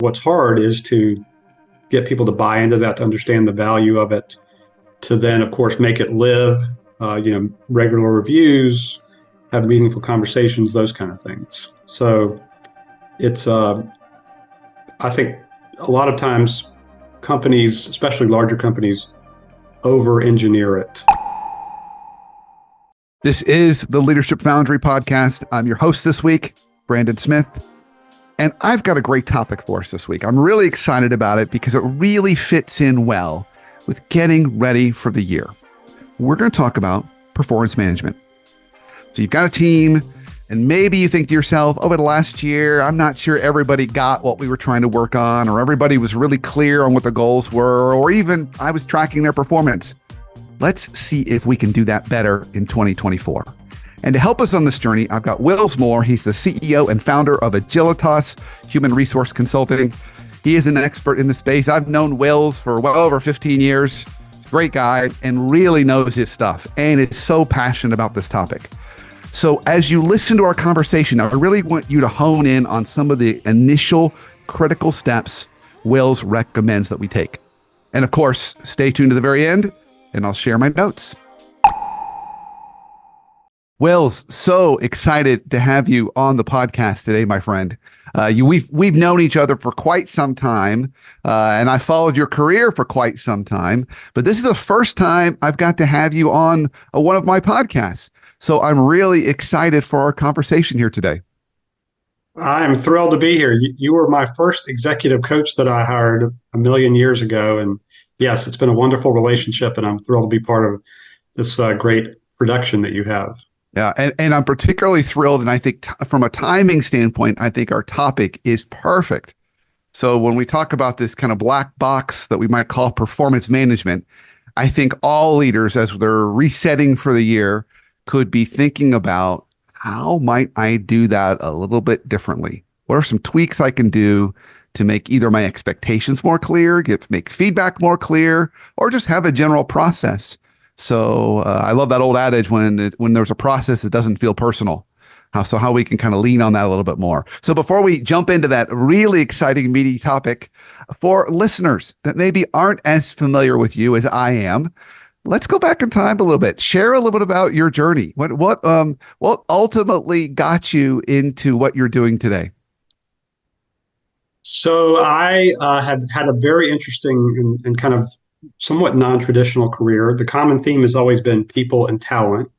What's hard is to get people to buy into that, to understand the value of it, to then, of course, make it live, regular reviews, have meaningful conversations, those kind of things. So it's, I think a lot of times companies, especially larger companies, over-engineer it. This is the Leadership Foundry podcast. I'm your host this week, Brandon Smith, and I've got a great topic for us this week. I'm really excited about it because it really fits in well with getting ready for the year. We're going to talk about performance management. So you've got a team, and maybe you think to yourself, over the last year, I'm not sure everybody got what we were trying to work on, or everybody was really clear on what the goals were, or even I was tracking their performance. Let's see if we can do that better in 2024. And to help us on this journey, I've got Wills Moore. He's the CEO and founder of Agilitas Human Resources Consulting. He is an expert in the space. I've known Wills for well over 15 years. He's a great guy and really knows his stuff and is so passionate about this topic. So as you listen to our conversation, I really want you to hone in on some of the initial critical steps Wills recommends that we take. And of course, stay tuned to the very end, and I'll share my notes. Wills, so excited to have you on the podcast today, my friend. We've known each other for quite some time, and I followed your career for quite some time. But this is the first time I've got to have you on one of my podcasts. So I'm really excited for our conversation here today. I'm thrilled to be here. You were my first executive coach that I hired a million years ago. And yes, it's been a wonderful relationship, and I'm thrilled to be part of this great production that you have. Yeah, and I'm particularly thrilled, and I think from a timing standpoint, I think our topic is perfect. So when we talk about this kind of black box that we might call performance management, I think all leaders, as they're resetting for the year, could be thinking about, how might I do that a little bit differently? What are some tweaks I can do to make either my expectations more clear, make feedback more clear, or just have a general process? So I love that old adage, when there's a process, it doesn't feel personal. How we can kind of lean on that a little bit more. So before we jump into that really exciting, meaty topic, for listeners that maybe aren't as familiar with you as I am, let's go back in time a little bit. Share a little bit about your journey. What ultimately got you into what you're doing today? So I have had a very interesting and kind of somewhat non-traditional career. The common theme has always been people and talent,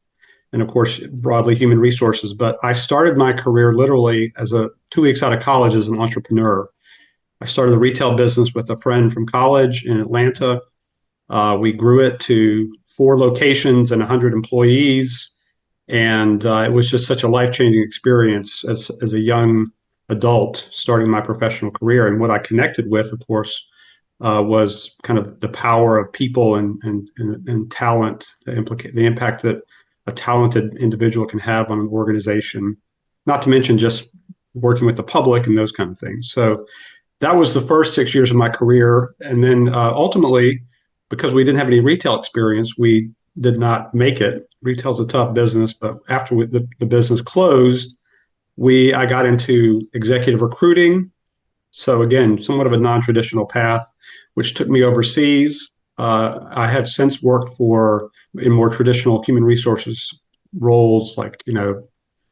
and of course, broadly human resources. But I started my career literally as 2 weeks out of college as an entrepreneur. I started a retail business with a friend from college in Atlanta. We grew it to 4 locations and 100 employees. And it was just such a life-changing experience as a young adult starting my professional career. And what I connected with, of course, was kind of the power of people and talent, the impact that a talented individual can have on an organization, not to mention just working with the public and those kind of things. So that was the first 6 years of my career. And then ultimately, because we didn't have any retail experience, we did not make it. Retail's a tough business, but after the business closed, I got into executive recruiting. So again, somewhat of a non-traditional path, which took me overseas. I have since worked in more traditional human resources roles, like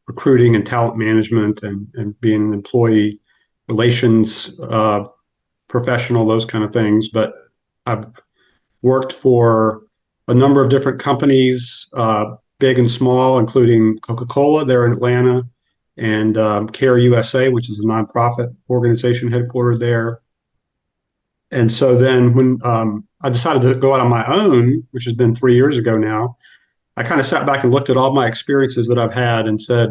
recruiting and talent management, and being an employee relations professional, those kind of things. But I've worked for a number of different companies, big and small, including Coca-Cola there in Atlanta, and Care USA, which is a nonprofit organization headquartered there. And so then when I decided to go out on my own, which has been 3 years ago now, I kind of sat back and looked at all my experiences that I've had and said,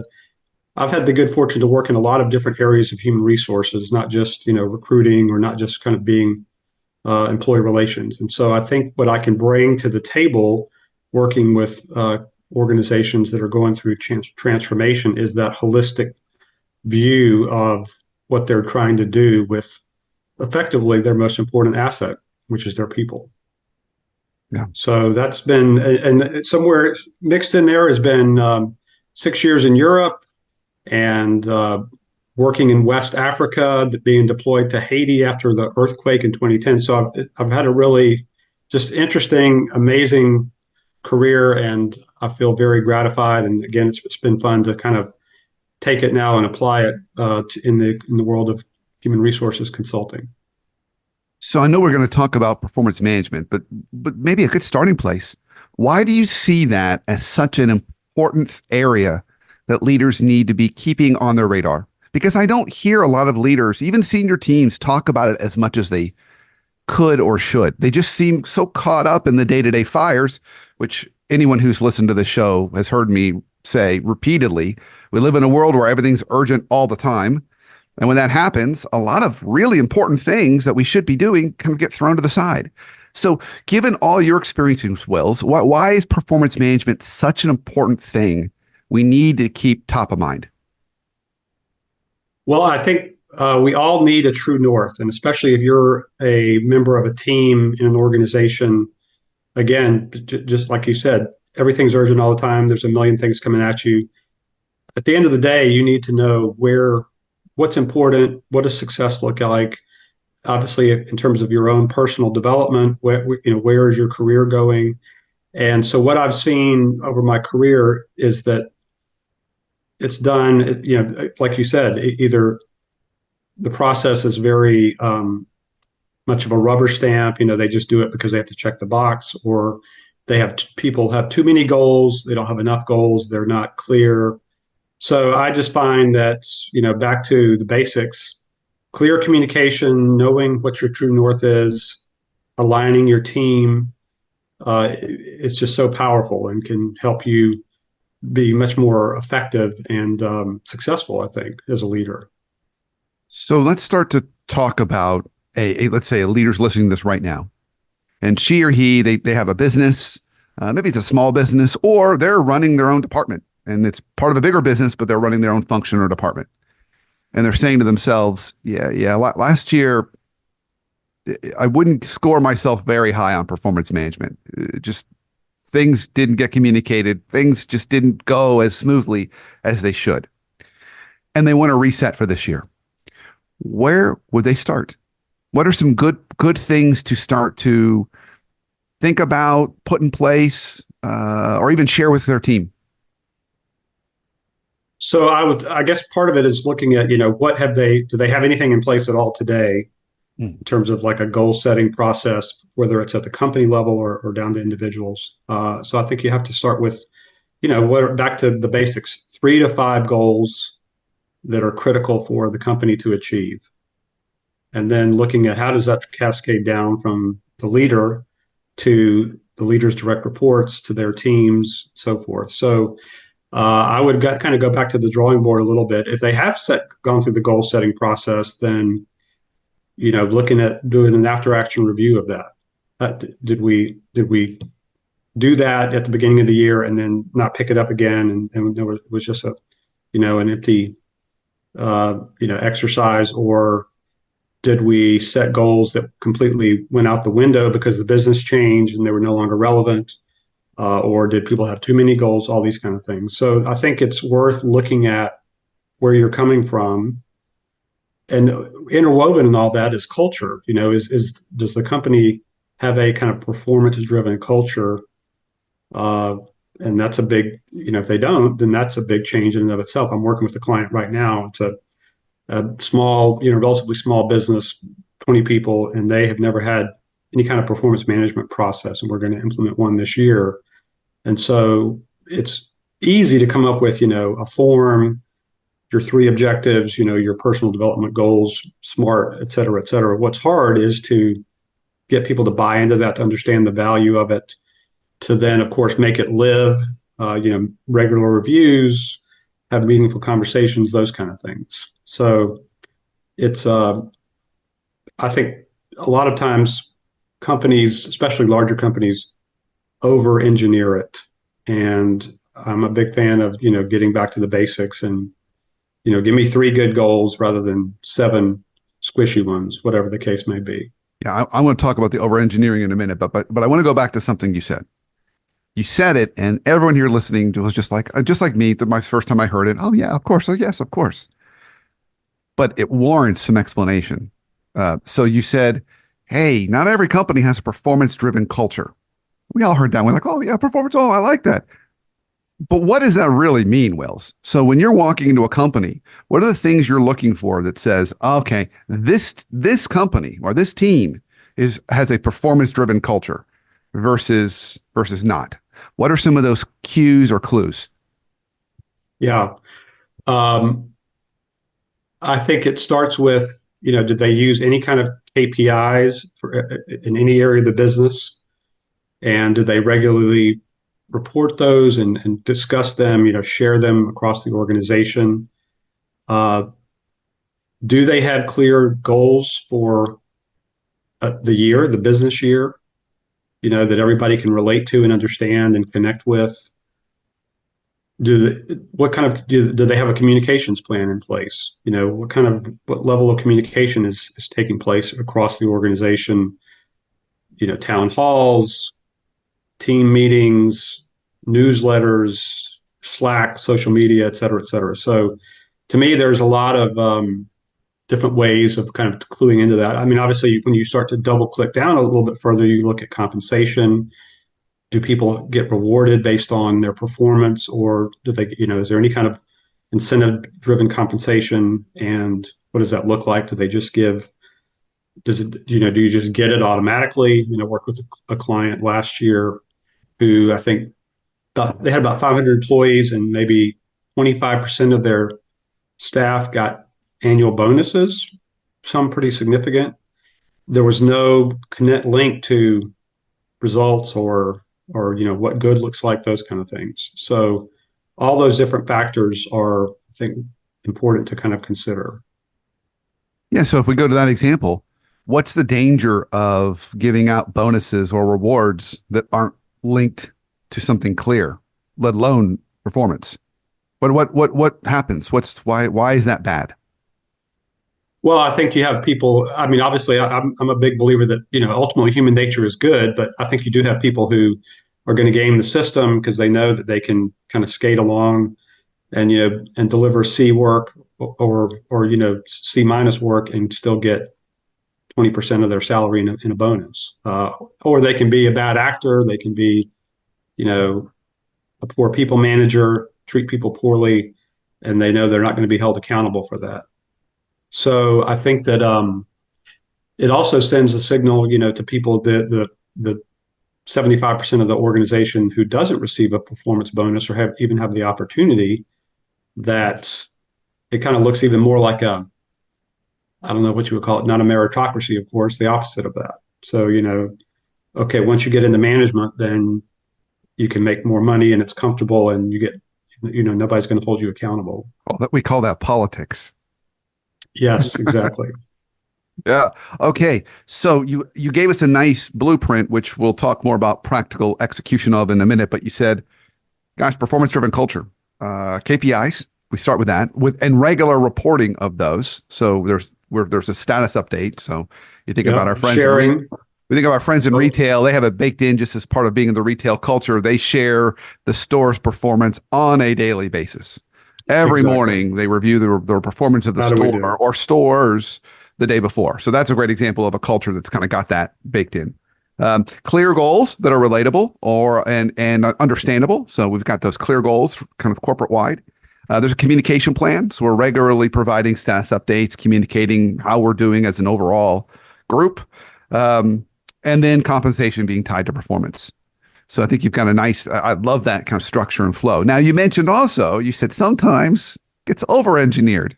I've had the good fortune to work in a lot of different areas of human resources, not just recruiting, or not just kind of being employee relations. And so I think what I can bring to the table working with organizations that are going through transformation is that holistic view of what they're trying to do with effectively their most important asset, which is their people. Yeah. So that's been, and somewhere mixed in there has been 6 years in Europe, and working in West Africa, being deployed to Haiti after the earthquake in 2010. So I've had a really just interesting, amazing career, and I feel very gratified. And again, it's been fun to kind of take it now and apply it in the world of human resources consulting. So I know we're going to talk about performance management, but maybe a good starting place. Why do you see that as such an important area that leaders need to be keeping on their radar? Because I don't hear a lot of leaders, even senior teams, talk about it as much as they could or should. They just seem so caught up in the day-to-day fires, which anyone who's listened to the show has heard me say repeatedly. We live in a world where everything's urgent all the time. And when that happens, a lot of really important things that we should be doing kind of get thrown to the side. So given all your experiences, Wills, why is performance management such an important thing we need to keep top of mind? Well, I think we all need a true north, and especially if you're a member of a team in an organization, again, just like you said, everything's urgent all the time. There's a million things coming at you. At the end of the day, you need to know what's important, what does success look like. Obviously, in terms of your own personal development, where is your career going? And so, what I've seen over my career is that it's done. Like you said, either the process is very much of a rubber stamp. They just do it because they have to check the box, or people have too many goals. They don't have enough goals. They're not clear. So I just find that, back to the basics, clear communication, knowing what your true north is, aligning your team, it's just so powerful and can help you be much more effective and successful, I think, as a leader. So let's start to talk about let's say a leader's listening to this right now, and she or he, they have a business, maybe it's a small business, or they're running their own department. And it's part of a bigger business, but they're running their own function or department. And they're saying to themselves, last year, I wouldn't score myself very high on performance management. Just things didn't get communicated. Things just didn't go as smoothly as they should. And they want to reset for this year. Where would they start? What are some good things to start to think about, put in place, or even share with their team? So I guess part of it is looking at, do they have anything in place at all today in terms of like a goal setting process, whether it's at the company level or down to individuals. So I think you have to start with, back to the basics, 3 to 5 goals that are critical for the company to achieve. And then looking at how does that cascade down from the leader to the leader's direct reports to their teams, so forth. So I would kind of go back to the drawing board a little bit. If they have gone through the goal setting process, then, looking at doing an after action review of that. Did we do that at the beginning of the year and then not pick it up again? And there was just an empty, exercise, or did we set goals that completely went out the window because the business changed and they were no longer relevant? Or did people have too many goals? All these kind of things. So I think it's worth looking at where you're coming from, and interwoven in all that is culture. Does the company have a kind of performance-driven culture? And that's a big, if they don't, then that's a big change in and of itself. I'm working with a client right now. It's a small, relatively small business, 20 people, and they have never had any kind of performance management process, and we're going to implement one this year. And so it's easy to come up with, a form, your 3 objectives, your personal development goals, SMART, et cetera, et cetera. What's hard is to get people to buy into that, to understand the value of it, to then, of course, make it live, regular reviews, have meaningful conversations, those kind of things. So it's, I think a lot of times companies, especially larger companies, over-engineer it. And I'm a big fan of, getting back to the basics and, give me 3 good goals rather than 7 squishy ones, whatever the case may be. Yeah, I want to talk about the over-engineering in a minute, but I want to go back to something you said. You said it, and everyone here listening was just like me, my first time I heard it. Oh yeah, of course. Oh yes, of course. but it warrants some explanation. So you said, hey, not every company has a performance-driven culture. We all heard that. We're like, oh, yeah, performance. Oh, I like that. But what does that really mean, Wills? So when you're walking into a company, what are the things you're looking for that says, okay, this company or this team has a performance-driven culture versus not? What are some of those cues or clues? Yeah. Um, I think it starts with, did they use any kind of KPIs in any area of the business? And do they regularly report those and discuss them, share them across the organization? Uh, do they have clear goals for the business year, that everybody can relate to and understand and connect with? Do they have a communications plan in place? What level of communication is taking place across the organization? Town halls, team meetings, newsletters, Slack, social media, et cetera, et cetera. So to me, there's a lot of different ways of kind of cluing into that. I mean, obviously, when you start to double click down a little bit further, you look at compensation. Do people get rewarded based on their performance, or do they, is there any kind of incentive driven compensation? And what does that look like? Do they just do you just get it automatically? Work with a client last year who I think they had about 500 employees, and maybe 25% of their staff got annual bonuses, some pretty significant. There was no connect link to results or what good looks like, those kind of things. So all those different factors are, I think, important to kind of consider. Yeah. So if we go to that example, what's the danger of giving out bonuses or rewards that aren't linked to something clear, let alone performance? But what happens? Why is that bad? Well, I think you have people. I mean, obviously, I'm a big believer that ultimately human nature is good, but I think you do have people who are going to game the system because they know that they can kind of skate along and and deliver C work or C minus work and still get 20% of their salary in a bonus. Or they can be a bad actor. They can be a poor people manager, treat people poorly, and they know they're not going to be held accountable for that. So I think that it also sends a signal, to people that the 75% of the organization who doesn't receive a performance bonus or even have the opportunity, that it kind of looks even more like I don't know what you would call it, not a meritocracy, of course, the opposite of that. So, okay, once you get into management, then you can make more money and it's comfortable and you get, nobody's going to hold you accountable. Well, we call that politics. Yes, exactly. Yeah. Okay. So you gave us a nice blueprint, which we'll talk more about practical execution of in a minute. But you said, gosh, performance-driven culture, KPIs. We start with that, and regular reporting of those. So there's a status update. So you think about our friends. Sharing. We think of our friends in retail. They have it baked in just as part of being in the retail culture. They share the store's performance on a daily basis. Every morning, they review the performance of the store or stores the day before. So that's a great example of a culture that's kind of got that baked in. Clear goals that are relatable and understandable. So we've got those clear goals kind of corporate wide. There's a communication plan. So we're regularly providing status updates, communicating how we're doing as an overall group. And then compensation being tied to performance. So I think you've got I love that kind of structure and flow. Now you mentioned also, you said sometimes it's over-engineered.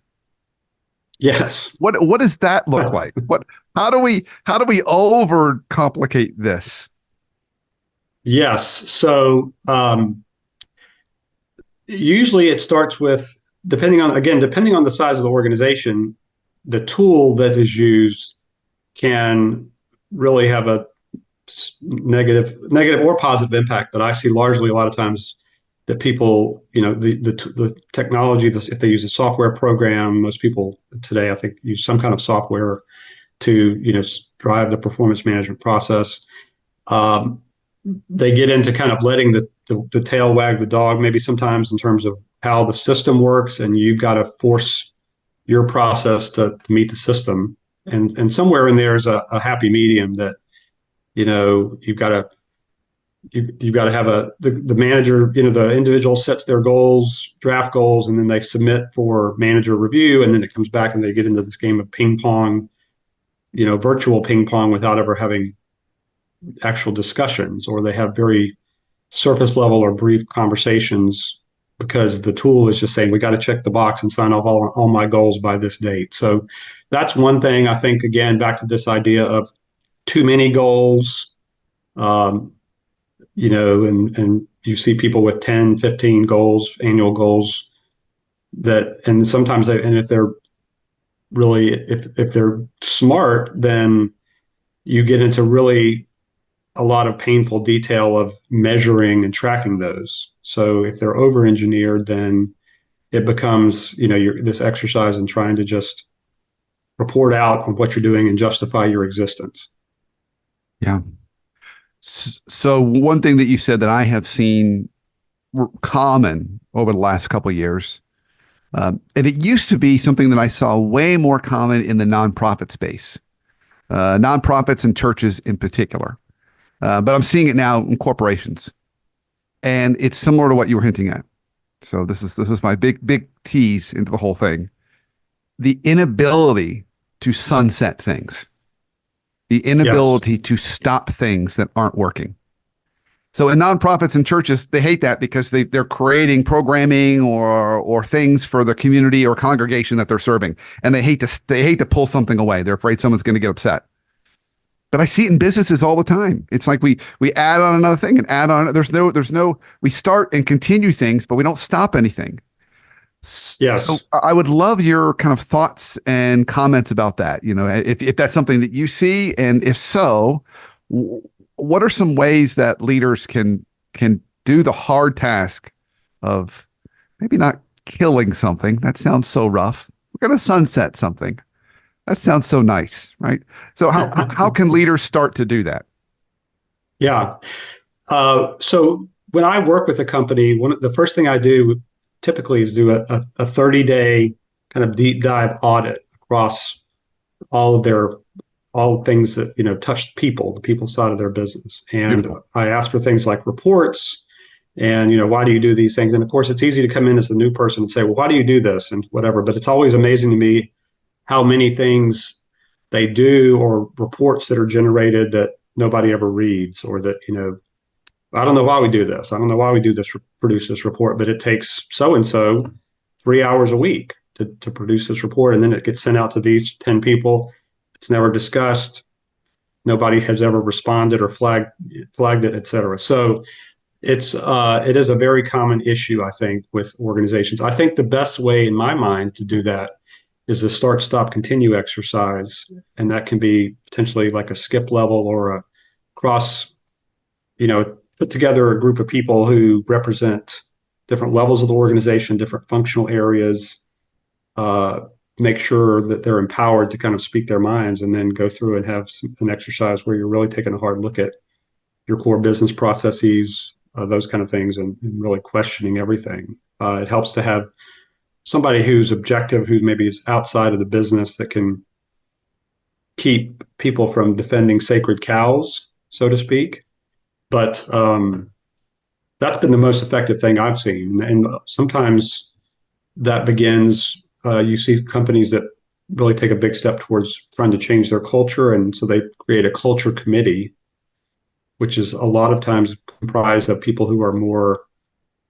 Yes. What does that look like? How do we overcomplicate this? Yes. So usually it starts with, depending on the size of the organization, the tool that is used can really have a negative or positive impact. But I see largely a lot of times that people, the technology, if they use a software program, most people today, I think, use some kind of software to, drive the performance management process. They get into kind of letting the tail wag the dog, maybe sometimes in terms of how the system works, and you've got to force, your process to meet the system. And somewhere in there is a happy medium that, you've got to you've got to have the manager, the individual sets their goals, draft goals, and then they submit for manager review, and then it comes back and they get into this game of ping pong, virtual ping pong without ever having actual discussions, or they have very surface level or brief conversations because the tool is just saying we got to check the box and sign off all my goals by this date. So that's one thing. I think, again, back to this idea of too many goals, and you see people with 10, 15 goals, annual goals, and sometimes and if they're really, if they're smart, then you get into really a lot of painful detail of measuring and tracking those. So if they're over engineered, then it becomes, this exercise in trying to just report out on what you're doing and justify your existence. Yeah. So one thing that you said that I have seen common over the last couple of years, and it used to be something that I saw way more common in the nonprofit space, nonprofits and churches in particular. But I'm seeing it now in corporations, and it's similar to what you were hinting at. So this is my big tease into the whole thing. The inability to sunset things, the inability to stop things that aren't working. So in nonprofits and churches, they hate that because they're creating programming or things for the community or congregation that they're serving, and they hate to pull something away. They're afraid someone's going to get upset. But I see it in businesses all the time. It's like we add on another thing and add on. There's no. We start and continue things, but we don't stop anything. Yes. So I would love your kind of thoughts and comments about that. If that's something that you see, and if so, what are some ways that leaders can do the hard task of maybe not killing something? That sounds so rough. We're going to sunset something. That sounds so nice, right? So how can leaders start to do that? Yeah. So when I work with a company, the first thing I do typically is do a 30-day kind of deep dive audit across all things that, touch people, the people side of their business. And Beautiful. I ask for things like reports and, why do you do these things? And of course, it's easy to come in as the new person and say, well, why do you do this? And whatever, but it's always amazing to me how many things they do or reports that are generated that nobody ever reads, or that, I don't know why we do this. I don't know why we do this, produce this report, but it takes so-and-so 3 hours a week to produce this report. And then it gets sent out to these 10 people. It's never discussed. Nobody has ever responded or flagged it, et cetera. So it is a very common issue, I think, with organizations. I think the best way in my mind to do that is a start, stop, continue exercise. And that can be potentially like a skip level or a cross, put together a group of people who represent different levels of the organization, different functional areas, make sure that they're empowered to kind of speak their minds, and then go through and have an exercise where you're really taking a hard look at your core business processes, those kind of things, and really questioning everything. It helps to have somebody who's objective, who maybe is outside of the business, that can keep people from defending sacred cows, so to speak. But that's been the most effective thing I've seen. And sometimes that begins, you see companies that really take a big step towards trying to change their culture. And so they create a culture committee, which is a lot of times comprised of people who are more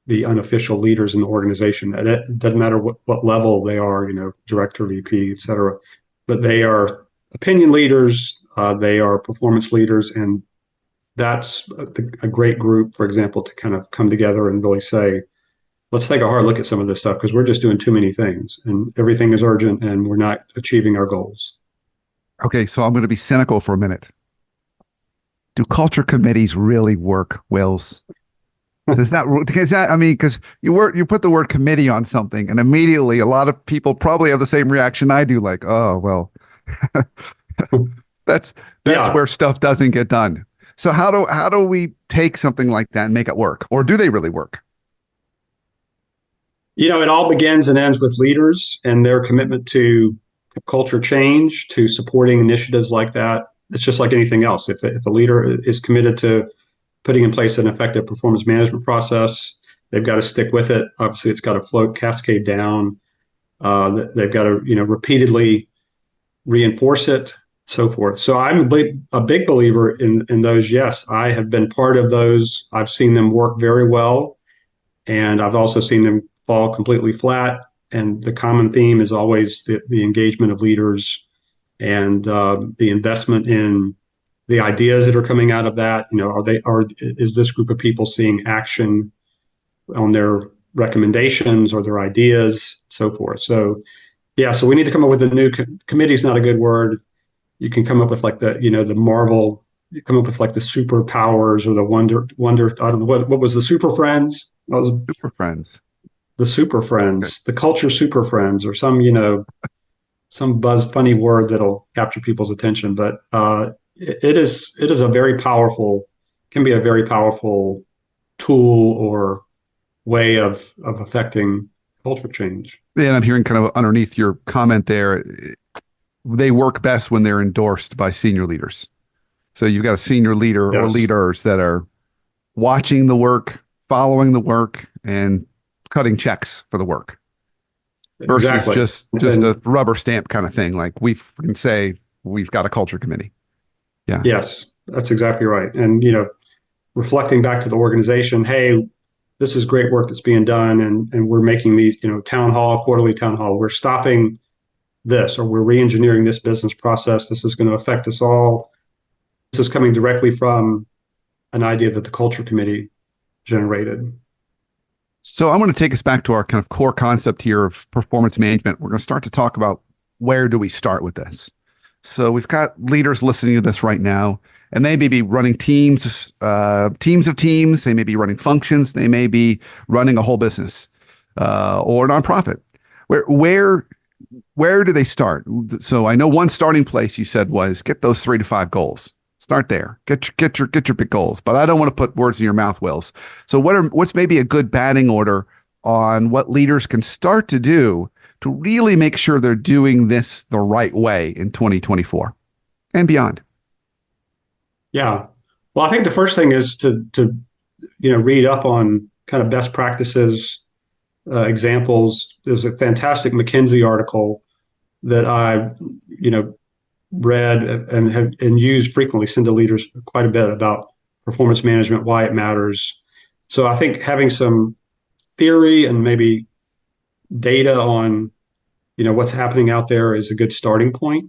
the unofficial leaders in the organization. It doesn't matter what level they are, director, VP, et cetera, but they are opinion leaders, they are performance leaders. And that's a great group, for example, to kind of come together and really say, let's take a hard look at some of this stuff, because we're just doing too many things and everything is urgent and we're not achieving our goals. Okay, so I'm going to be cynical for a minute. Do culture committees really work, Wills? Because you put the word committee on something, and immediately a lot of people probably have the same reaction I do, like, oh well, that's where stuff doesn't get done. So how do we take something like that and make it work, or do they really work? It all begins and ends with leaders and their commitment to culture change, to supporting initiatives like that. It's just like anything else. If a leader is committed to putting in place an effective performance management process, they've got to stick with it. Obviously, it's got to float, cascade down. They've got to, repeatedly reinforce it, so forth. So I'm a big believer in those. Yes, I have been part of those. I've seen them work very well, and I've also seen them fall completely flat. And the common theme is always the engagement of leaders and the investment in the ideas that are coming out of that. Is this group of people seeing action on their recommendations or their ideas, so forth. So yeah, so we need to come up with a new committee is not a good word. You can come up with like the Marvel, you come up with like the superpowers or the wonder. I don't know what was the Super Friends. That was Super friends. the Super Okay. Friends, the culture Super Friends, or some buzz funny word that'll capture people's attention. But it is a very powerful, can be a very powerful tool or way of affecting culture change. And I'm hearing kind of underneath your comment there, they work best when they're endorsed by senior leaders. So you've got a senior leader or Yes, leaders that are watching the work, following the work, and cutting checks for the work versus exactly. just a And rubber stamp kind of thing. Like we can say we've got a culture committee. Yeah. yes, that's exactly right. And reflecting back to the organization, hey, this is great work that's being done, and we're making these, quarterly town hall. We're stopping this, or we're re-engineering this business process. This is going to affect us all. This is coming directly from an idea that the culture committee generated. So I'm going to take us back to our kind of core concept here of performance management. We're going to start to talk about where do we start with this. So we've got leaders listening to this right now, and they may be running teams, teams of teams. They may be running functions. They may be running a whole business or nonprofit. Where do they start? So I know one starting place you said was get those 3 to 5 goals. Start there. Get your big goals. But I don't want to put words in your mouth, Wills. So what's maybe a good batting order on what leaders can start to do to really make sure they're doing this the right way in 2024 and beyond? Yeah. Well, I think the first thing is to read up on kind of best practices, examples. There's a fantastic McKinsey article that I, read and have and used frequently, send to leaders quite a bit about performance management, why it matters. So I think having some theory and maybe data on, what's happening out there is a good starting point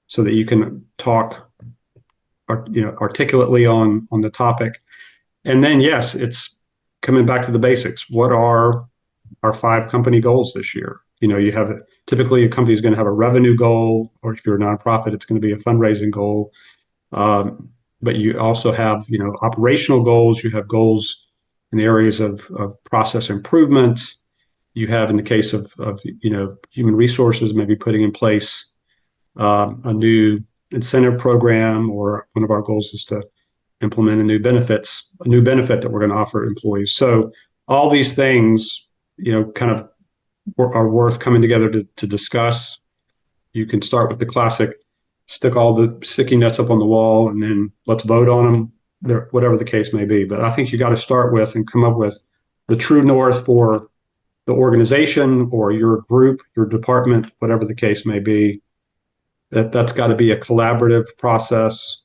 so that you can talk, articulately on the topic. And then, yes, it's coming back to the basics. What are our 5 company goals this year? You have typically a company is going to have a revenue goal, or if you're a nonprofit, it's going to be a fundraising goal. But you also have, operational goals. You have goals in the areas of process improvement. You have, in the case of human resources, maybe putting in place a new incentive program, or one of our goals is to implement a new benefit that we're going to offer employees. So all these things, kind of are worth coming together to discuss. You can start with the classic, stick all the sticky notes up on the wall, and then let's vote on them, whatever the case may be. But I think you got to start with and come up with the true north for the organization or your group, your department, whatever the case may be. That's got to be a collaborative process.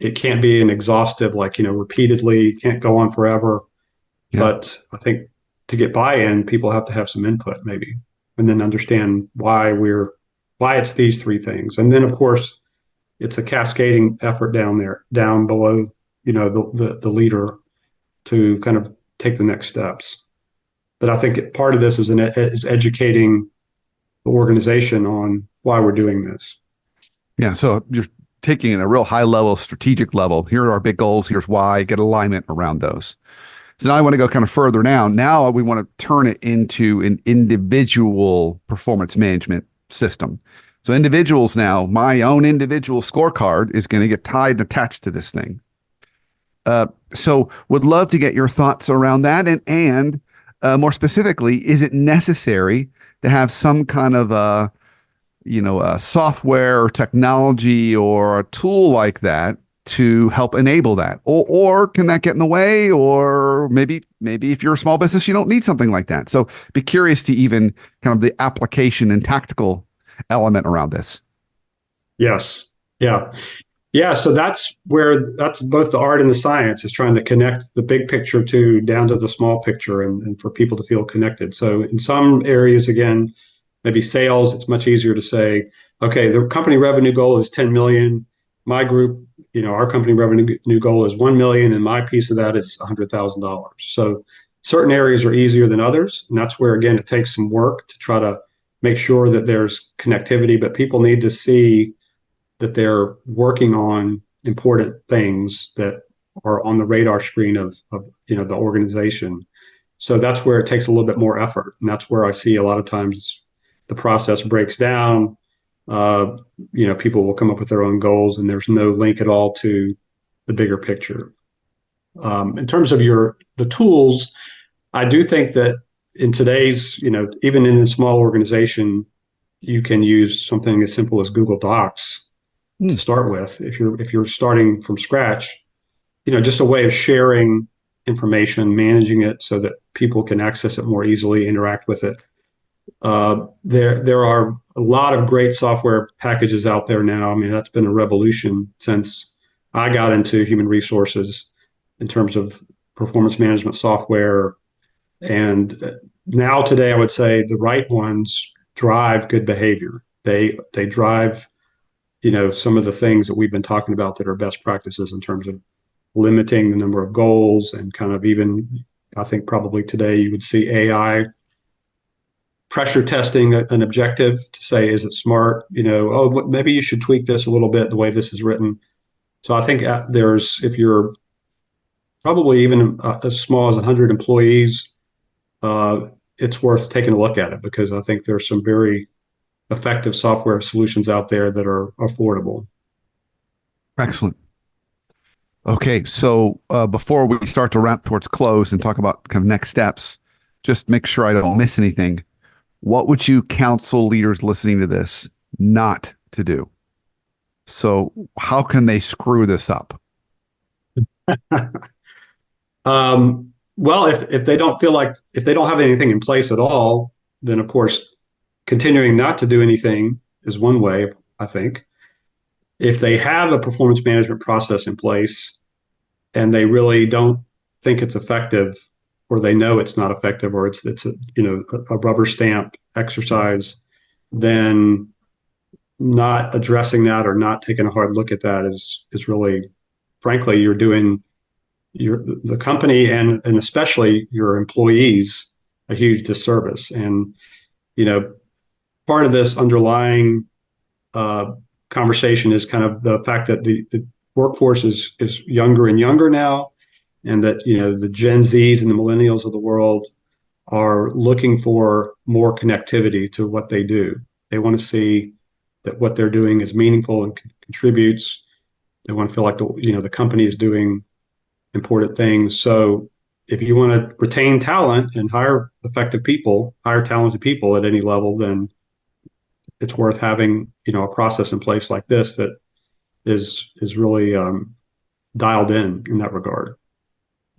It can't be an exhaustive, like, repeatedly, can't go on forever. Yeah. But I think to get buy-in, people have to have some input maybe, and then understand why it's these 3 things. And then, of course, it's a cascading effort down below, the leader to kind of take the next steps. But I think part of this is educating the organization on why we're doing this. Yeah. So you're taking it a real high level, strategic level. Here are our big goals. Here's why. Get alignment around those. So now I want to go kind of further down. Now we want to turn it into an individual performance management system. So individuals now, my own individual scorecard is going to get tied and attached to this thing. So would love to get your thoughts around that. And more specifically, is it necessary to have some kind of a software or technology or a tool like that to help enable that? Or can that get in the way? Or maybe if you're a small business, you don't need something like that. So be curious to even kind of the application and tactical element around this. Yes. Yeah. Yeah. So that's both the art and the science, is trying to connect the big picture to down to the small picture, and for people to feel connected. So in some areas, again, maybe sales, it's much easier to say, okay, the company revenue goal is 10 million. My group, our company revenue goal is 1 million, and my piece of that is $100,000. So certain areas are easier than others. And that's where, again, it takes some work to try to make sure that there's connectivity, but people need to see that they're working on important things that are on the radar screen of the organization. So that's where it takes a little bit more effort. And that's where I see a lot of times the process breaks down. People will come up with their own goals, and there's no link at all to the bigger picture. In terms of the tools, I do think that in today's, even in a small organization, you can use something as simple as Google Docs to start with. If you're starting from scratch, just a way of sharing information, managing it so that people can access it more easily, interact with it. There are a lot of great software packages out there now. I mean, that's been a revolution since I got into human resources in terms of performance management software. And now today, I would say the right ones drive good behavior. They drive, some of the things that we've been talking about that are best practices in terms of limiting the number of goals, and kind of even, I think probably today you would see AI pressure testing an objective to say, is it smart? Maybe you should tweak this a little bit the way this is written. So I think if you're probably even as small as 100 employees, it's worth taking a look at it, because I think there's some very effective software solutions out there that are affordable. Excellent. Okay, so before we start to wrap towards close and talk about kind of next steps, just make sure I don't miss anything. What would you counsel leaders listening to this not to do? So how can they screw this up? Well, if they don't feel like, if they don't have anything in place at all, then of course, continuing not to do anything is one way, I think. If they have a performance management process in place and they really don't think it's effective, or they know it's not effective, or it's a rubber stamp exercise, then not addressing that or not taking a hard look at that is really, frankly, you're doing the company and especially your employees a huge disservice. And part of this underlying conversation is kind of the fact that the workforce is younger and younger now, and that the Gen Zs and the millennials of the world are looking for more connectivity to what they do. They want to see that what they're doing is meaningful and contributes. They want to feel like the company is doing important things. So if you want to retain talent and hire effective people, hire talented people at any level, then it's worth having a process in place like this that is really dialed in that regard.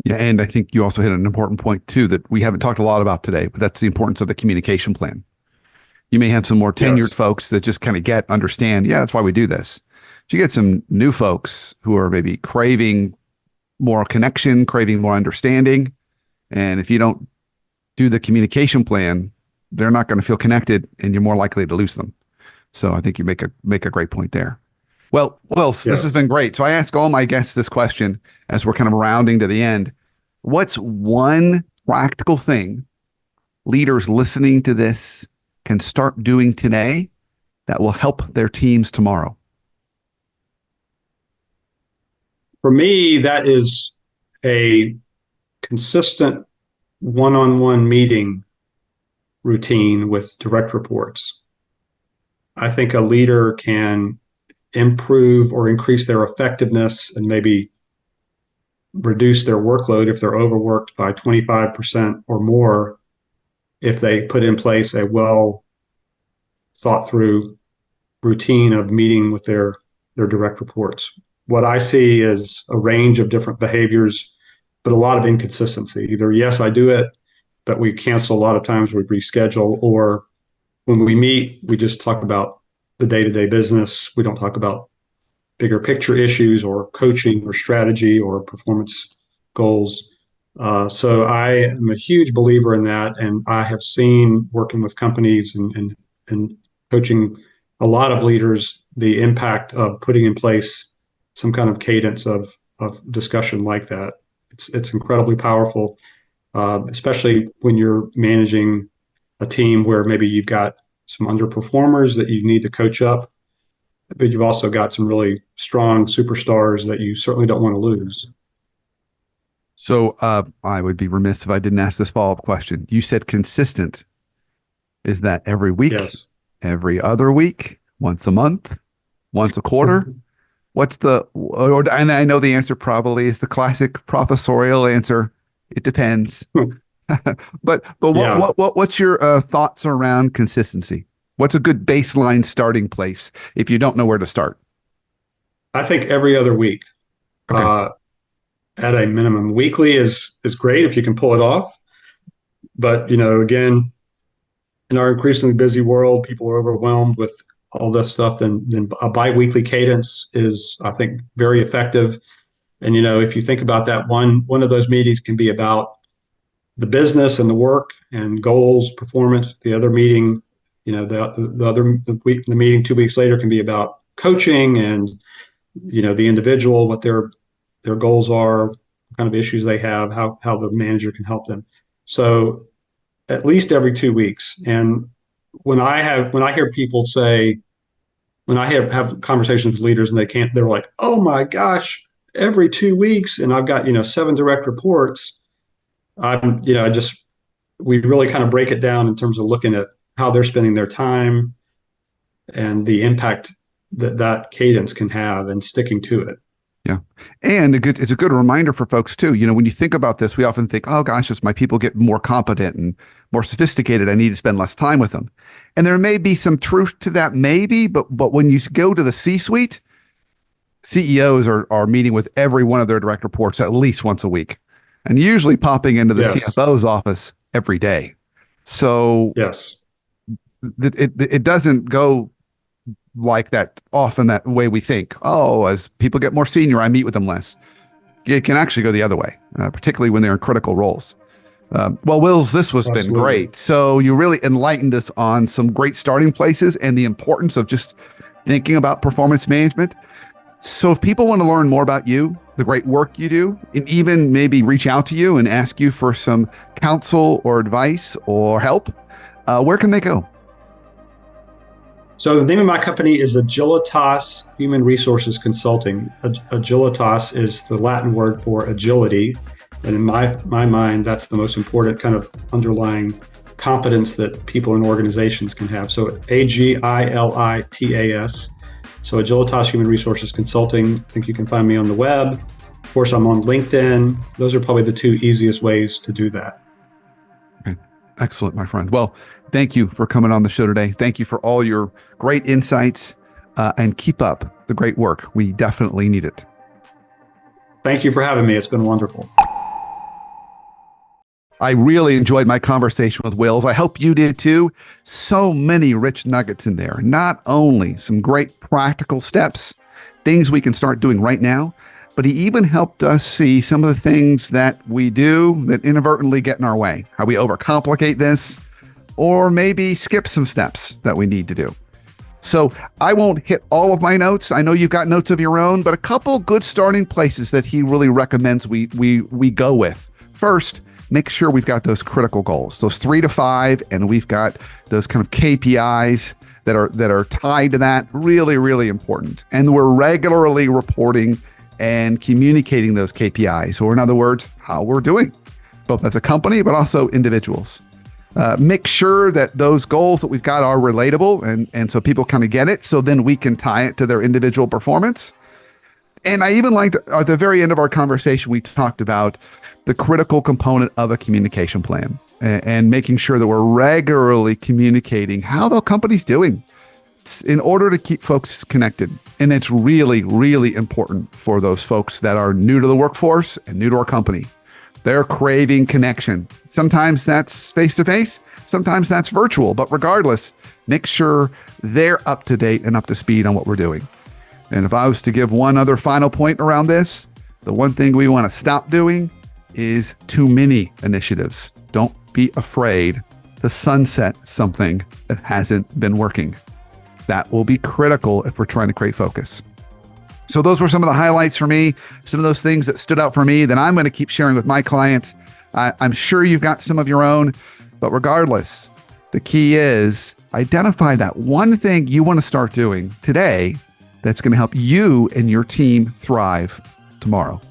Yeah, and I think you also hit an important point too that we haven't talked a lot about today, but that's the importance of the communication plan. You may have some more tenured folks that just kind of understand, yeah, that's why we do this. But you get some new folks who are maybe craving more connection, craving more understanding. And if you don't do the communication plan, they're not going to feel connected, and you're more likely to lose them. So I think you make a great point there. Well, this has been great. So I ask all my guests this question as we're kind of rounding to the end. What's one practical thing leaders listening to this can start doing today that will help their teams tomorrow? For me, that is a consistent one-on-one meeting routine with direct reports. I think a leader can improve or increase their effectiveness and maybe reduce their workload if they're overworked by 25% or more if they put in place a well thought through routine of meeting with their direct reports. What I see is a range of different behaviors, but a lot of inconsistency. Either yes, I do it, but we cancel a lot of times, we reschedule, or when we meet, we just talk about the day-to-day business. We don't talk about bigger picture issues or coaching or strategy or performance goals. So I am a huge believer in that, and I have seen working with companies and coaching a lot of leaders the impact of putting in place some kind of cadence of discussion like that. It's incredibly powerful, especially when you're managing a team where maybe you've got some underperformers that you need to coach up, but you've also got some really strong superstars that you certainly don't want to lose. So I would be remiss if I didn't ask this follow-up question. You said consistent. Is that every week, Yes. every other week, once a month, once a quarter? What's and I know the answer probably is the classic professorial answer. It depends. But Yeah, what's your thoughts around consistency? What's a good baseline starting place if you don't know where to start? I think every other week, Okay. uh, at a minimum. Weekly is great if you can pull it off, but again, in our increasingly busy world, people are overwhelmed with all this stuff. Then a biweekly cadence is, I think, very effective. And if you think about that, one of those meetings can be about the business and the work and goals, performance. The other meeting, the meeting 2 weeks later can be about coaching and the individual, what their goals are, what kind of issues they have, how the manager can help them. So at least every 2 weeks. And when I hear people say, when I have conversations with leaders and they're like, oh my gosh, every 2 weeks, and I've got 7 direct reports. I just we really kind of break it down in terms of looking at how they're spending their time and the impact that cadence can have and sticking to it. Yeah. And it's a good reminder for folks too. When you think about this, we often think, oh gosh, as my people get more competent and more sophisticated, I need to spend less time with them. And there may be some truth to that, maybe, but when you go to the C-suite, CEOs are meeting with every one of their direct reports at least once a week, and usually popping into the Yes. CFO's office every day. So Yes. it doesn't go like that often that way we think. Oh, as people get more senior, I meet with them less. It can actually go the other way, particularly when they're in critical roles. Well, Wills, this has been Absolutely. great. So you really enlightened us on some great starting places and the importance of just thinking about performance management. So if people want to learn more about you, the great work you do, and even maybe reach out to you and ask you for some counsel or advice or help, where can they go? So the name of my company is Agilitas Human Resources Consulting. Agilitas is the Latin word for agility. And in my mind, that's the most important kind of underlying competence that people in organizations can have. So Agilitas. So Agilitas Human Resources Consulting. I think you can find me on the web. Of course, I'm on LinkedIn. Those are probably the 2 easiest ways to do that. Okay. Excellent, my friend. Well, thank you for coming on the show today. Thank you for all your great insights, and keep up the great work. We definitely need it. Thank you for having me. It's been wonderful. I really enjoyed my conversation with Wills. I hope you did too. So many rich nuggets in there. Not only some great practical steps, things we can start doing right now, but he even helped us see some of the things that we do that inadvertently get in our way, how we overcomplicate this, or maybe skip some steps that we need to do. So I won't hit all of my notes. I know you've got notes of your own, but a couple good starting places that he really recommends we go with. First, make sure we've got those critical goals, those 3 to 5, and we've got those kind of KPIs that are tied to that. Really, really important. And we're regularly reporting and communicating those KPIs, or in other words, how we're doing, both as a company, but also individuals. Make sure that those goals that we've got are relatable and so people kind of get it. So then we can tie it to their individual performance. And I even liked at the very end of our conversation, we talked about the critical component of a communication plan and making sure that we're regularly communicating how the company's doing in order to keep folks connected. And it's really, really important for those folks that are new to the workforce and new to our company. They're craving connection. Sometimes that's face-to-face, sometimes that's virtual, but regardless, make sure they're up to date and up to speed on what we're doing. And if I was to give one other final point around this, the one thing we want to stop doing is too many initiatives. Don't be afraid to sunset something that hasn't been working. That will be critical if we're trying to create focus. So those were some of the highlights for me, some of those things that stood out for me that I'm going to keep sharing with my clients. I'm sure you've got some of your own, but regardless, the key is identify that one thing you want to start doing today that's going to help you and your team thrive tomorrow.